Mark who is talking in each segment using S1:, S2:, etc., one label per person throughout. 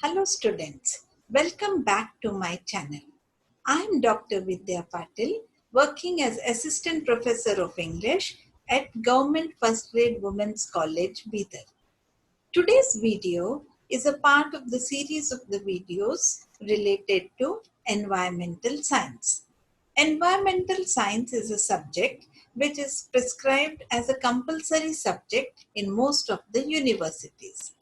S1: Hello students, welcome back to my channel. I am Dr. Vidya Patil, working as Assistant Professor of English at Government First Grade Women's College, Bidar. Today's video is a part of the series of the videos related to environmental science. Environmental science is a subject which is prescribed as a compulsory subject in most of the universities.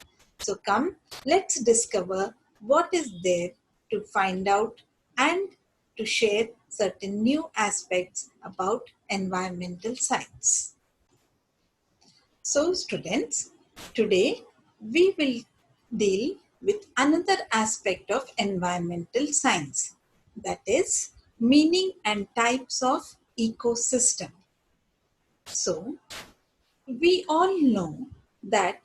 S1: So come, let's discover what is there to find out and to share certain new aspects about environmental science. So students, today we will deal with another aspect of environmental science, that is meaning and types of ecosystem. So we all know that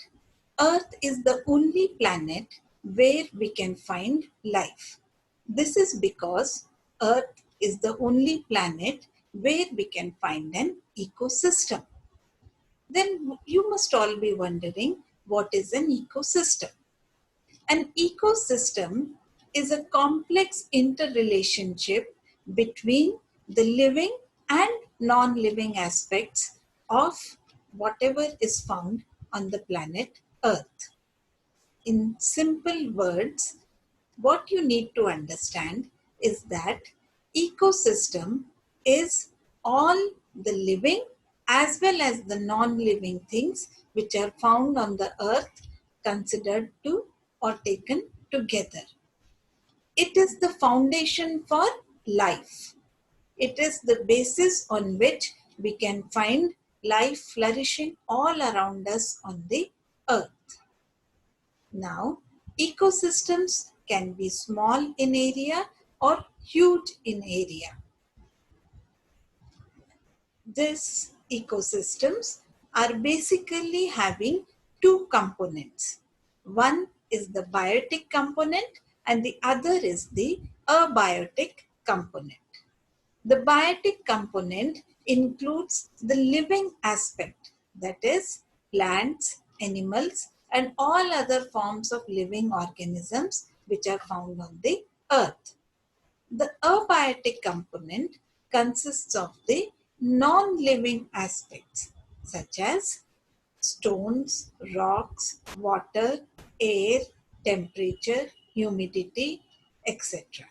S1: Earth is the only planet where we can find life. This is because Earth is the only planet where we can find an ecosystem. Then you must all be wondering, what is an ecosystem? An ecosystem is a complex interrelationship between the living and non-living aspects of whatever is found on the planet Earth. In simple words, what you need to understand is that ecosystem is all the living as well as the non-living things which are found on the earth considered to or taken together. It is the foundation for life. It is the basis on which we can find life flourishing all around us on the earth. Now, ecosystems can be small in area or huge in area. These ecosystems are basically having two components. One is the biotic component and the other is the abiotic component. The biotic component includes the living aspect, that is plants, animals, and all other forms of living organisms which are found on the earth. The abiotic component consists of the non-living aspects such as stones, rocks, water, air, temperature, humidity, etc.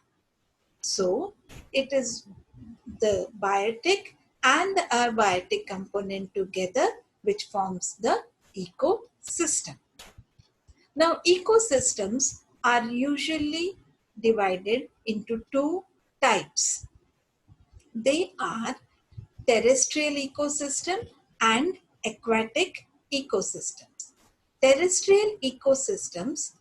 S1: So, it is the biotic and the abiotic component together which forms the ecosystem. Now, ecosystems are usually divided into two types. They are terrestrial ecosystem and aquatic ecosystems. Terrestrial ecosystems,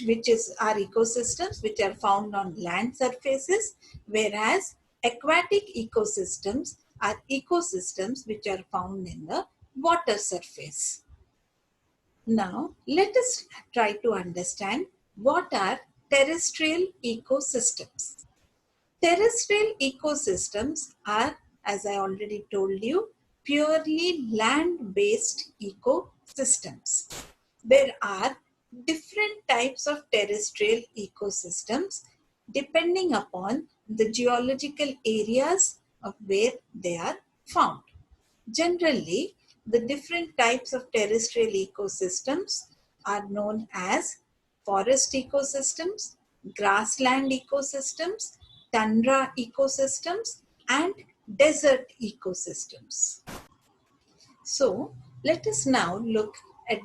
S1: which are ecosystems which are found on land surfaces, whereas aquatic ecosystems are ecosystems which are found in the water surface. Now, let us try to understand what are terrestrial ecosystems. Terrestrial ecosystems are, as I already told you, purely land-based ecosystems. There are different types of terrestrial ecosystems depending upon the geological areas of where they are found. Generally, the different types of terrestrial ecosystems are known as forest ecosystems, grassland ecosystems, tundra ecosystems, and desert ecosystems. So, let us now look at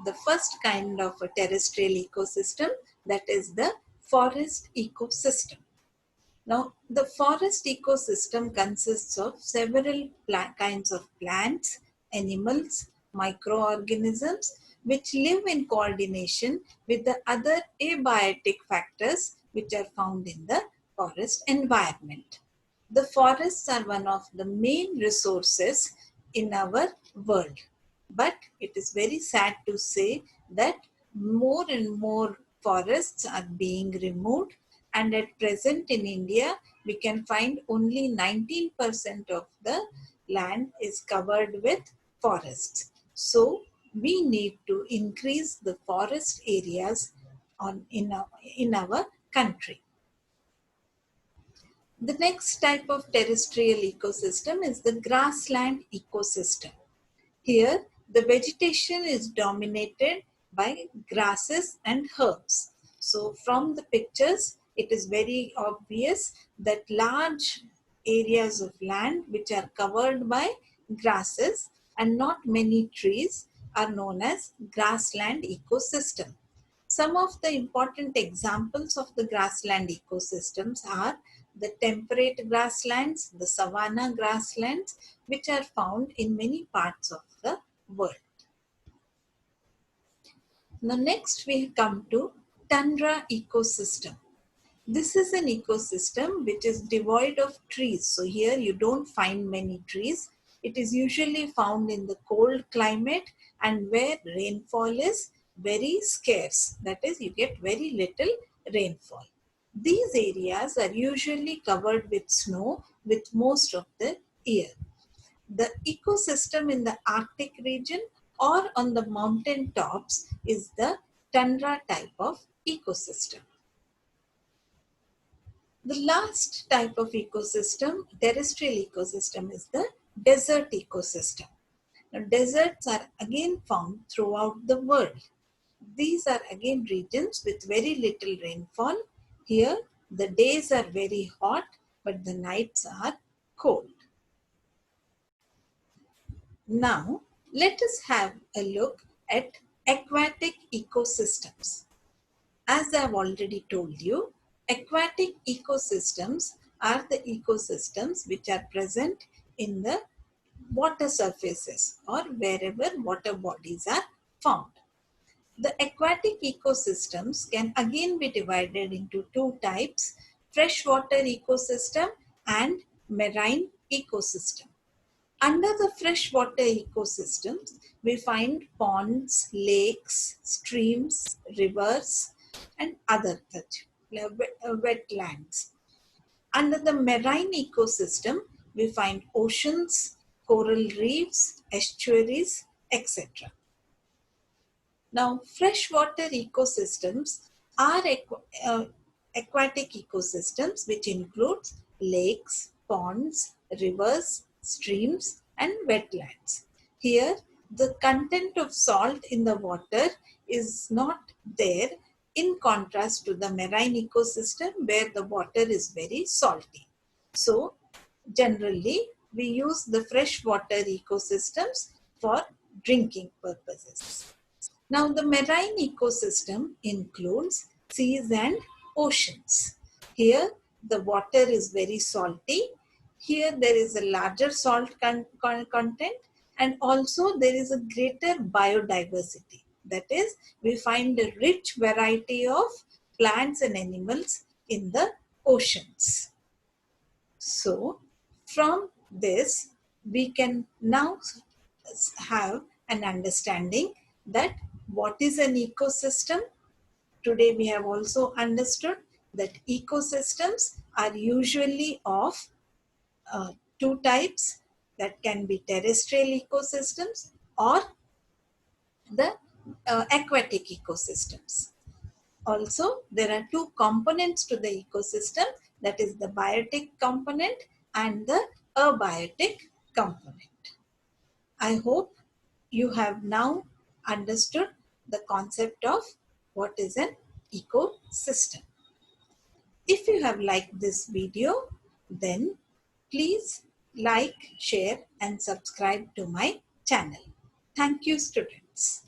S1: the first kind of a terrestrial ecosystem, that is the forest ecosystem. Now, the forest ecosystem consists of several kinds of plants, animals, microorganisms, which live in coordination with the other abiotic factors which are found in the forest environment. The forests are one of the main resources in our world. But it is very sad to say that more and more forests are being removed, and at present in India, we can find only 19% of the land is covered with forests. So, we need to increase the forest areas in our country. The next type of terrestrial ecosystem is the grassland ecosystem. Here, the vegetation is dominated by grasses and herbs. So, from the pictures, it is very obvious that large areas of land which are covered by grasses and not many trees are known as grassland ecosystem. Some of the important examples of the grassland ecosystems are the temperate grasslands, the savanna grasslands, which are found in many parts of the world. Now, next we come to Tundra ecosystem. This is an ecosystem which is devoid of trees. So, here you don't find many trees. It is usually found in the cold climate and where rainfall is very scarce. That is, you get very little rainfall. These areas are usually covered with snow with most of the year. The ecosystem in the Arctic region or on the mountain tops is the tundra type of ecosystem. The last type of ecosystem, terrestrial ecosystem, is the desert ecosystem. Now, deserts are again found throughout the world. These are again regions with very little rainfall. Here, the days are very hot, but the nights are cold. Now, let us have a look at aquatic ecosystems. As I have already told you, aquatic ecosystems are the ecosystems which are present in the water surfaces or wherever water bodies are found. The aquatic ecosystems can again be divided into two types: freshwater ecosystem and marine ecosystem. Under the freshwater ecosystems, we find ponds, lakes, streams, rivers, and other such wetlands. Under the marine ecosystem, we find oceans, coral reefs, estuaries, etc. Now, freshwater ecosystems are aquatic ecosystems which includes lakes, ponds, rivers, streams, and wetlands. Here, the content of salt in the water is not there, in contrast to the marine ecosystem where the water is very salty. So, generally, we use the freshwater ecosystems for drinking purposes. Now, the marine ecosystem includes seas and oceans. Here, the water is very salty. Here, there is a larger salt content, and also there is a greater biodiversity. That is, we find a rich variety of plants and animals in the oceans. So, from this, we can now have an understanding that what is an ecosystem. Today we have also understood that ecosystems are usually of two types, that can be terrestrial ecosystems or the aquatic ecosystems. Also, there are two components to the ecosystem, that is the biotic component and the abiotic component. I hope you have now understood the concept of what is an ecosystem. If you have liked this video, then please like, share and subscribe to my channel. Thank you, students.